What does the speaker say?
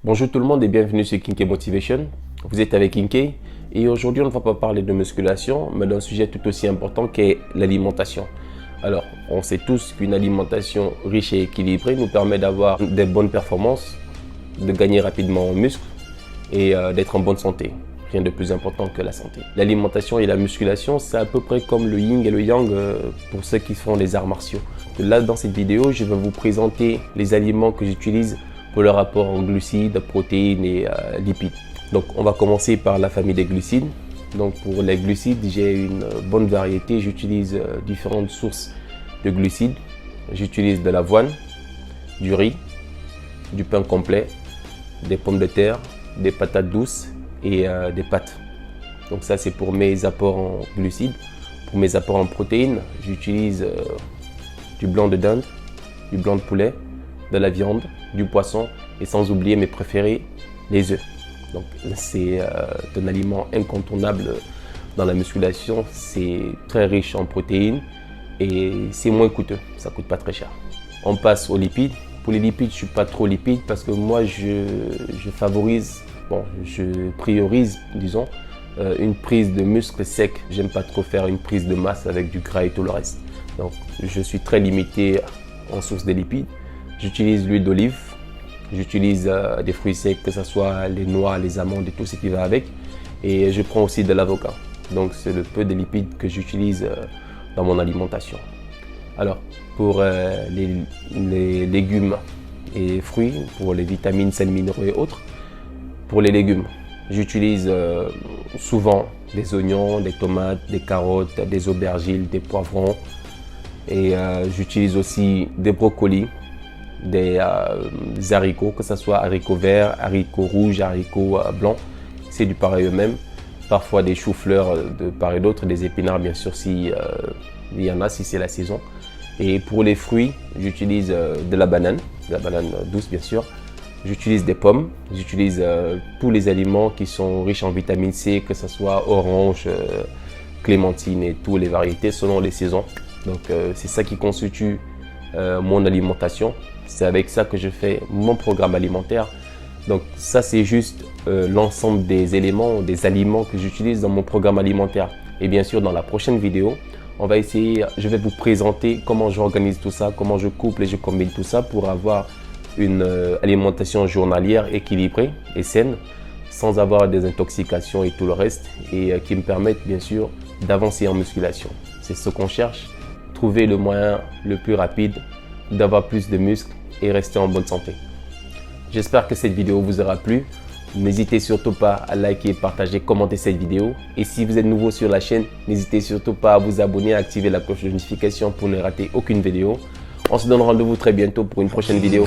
Bonjour tout le monde et bienvenue sur Kinké Motivation. Vous êtes avec Kinké et aujourd'hui on ne va pas parler de musculation mais d'un sujet tout aussi important qu'est l'alimentation. Alors on sait tous qu'une alimentation riche et équilibrée nous permet d'avoir des bonnes performances, de gagner rapidement en muscle et d'être en bonne santé. Rien de plus important que la santé. L'alimentation et la musculation, c'est à peu près comme le yin et le yang pour ceux qui font les arts martiaux. Là, dans cette vidéo, je vais vous présenter les aliments que j'utilise pour le rapport en glucides, protéines et lipides. Donc, on va commencer par la famille des glucides. Donc, pour les glucides, j'ai une bonne variété. J'utilise différentes sources de glucides. J'utilise de l'avoine, du riz, du pain complet, des pommes de terre, des patates douces et des pâtes. Donc ça c'est pour mes apports en glucides. Pour mes apports en protéines, j'utilise du blanc de dinde, du blanc de poulet, de la viande, du poisson et sans oublier mes préférés, les œufs. Donc c'est un aliment incontournable dans la musculation. C'est très riche en protéines et c'est moins coûteux, ça coûte pas très cher. On passe aux lipides. Pour les lipides, je suis pas trop lipide parce que moi je favorise, je priorise, disons, une prise de muscle sec. J'aime pas trop faire une prise de masse avec du gras et tout le reste. Donc, je suis très limité en source de lipides. J'utilise l'huile d'olive, j'utilise des fruits secs, que ce soit les noix, les amandes et tout ce qui va avec. Et je prends aussi de l'avocat. Donc, c'est le peu de lipides que j'utilise dans mon alimentation. Alors, pour les légumes et fruits, pour les vitamines, sels minéraux et autres, pour les légumes, j'utilise souvent des oignons, des tomates, des carottes, des aubergines, des poivrons. Et j'utilise aussi des brocolis, des haricots, que ce soit haricots verts, haricots rouges, haricots blancs. C'est du pareil eux-mêmes. Parfois des choux-fleurs de part et d'autre, des épinards bien sûr si il y en a, si c'est la saison. Et pour les fruits, j'utilise de la banane douce bien sûr. J'utilise des pommes, j'utilise tous les aliments qui sont riches en vitamine C, que ce soit orange, clémentine et toutes les variétés selon les saisons. Donc c'est ça qui constitue mon alimentation. C'est avec ça que je fais mon programme alimentaire. Donc ça c'est juste l'ensemble des éléments, des aliments que j'utilise dans mon programme alimentaire. Et bien sûr dans la prochaine vidéo, je vais vous présenter comment j'organise tout ça, comment je couple et je combine tout ça pour avoir une alimentation journalière équilibrée et saine, sans avoir des intoxications et tout le reste, et qui me permettent bien sûr d'avancer en musculation. C'est ce qu'on cherche, trouver le moyen le plus rapide d'avoir plus de muscles et rester en bonne santé. J'espère que cette vidéo vous aura plu. N'hésitez surtout pas à liker, partager, commenter cette vidéo. Et si vous êtes nouveau sur la chaîne, n'hésitez surtout pas à vous abonner et à activer la cloche de notification pour ne rater aucune vidéo. On se donne rendez-vous très bientôt pour une prochaine vidéo.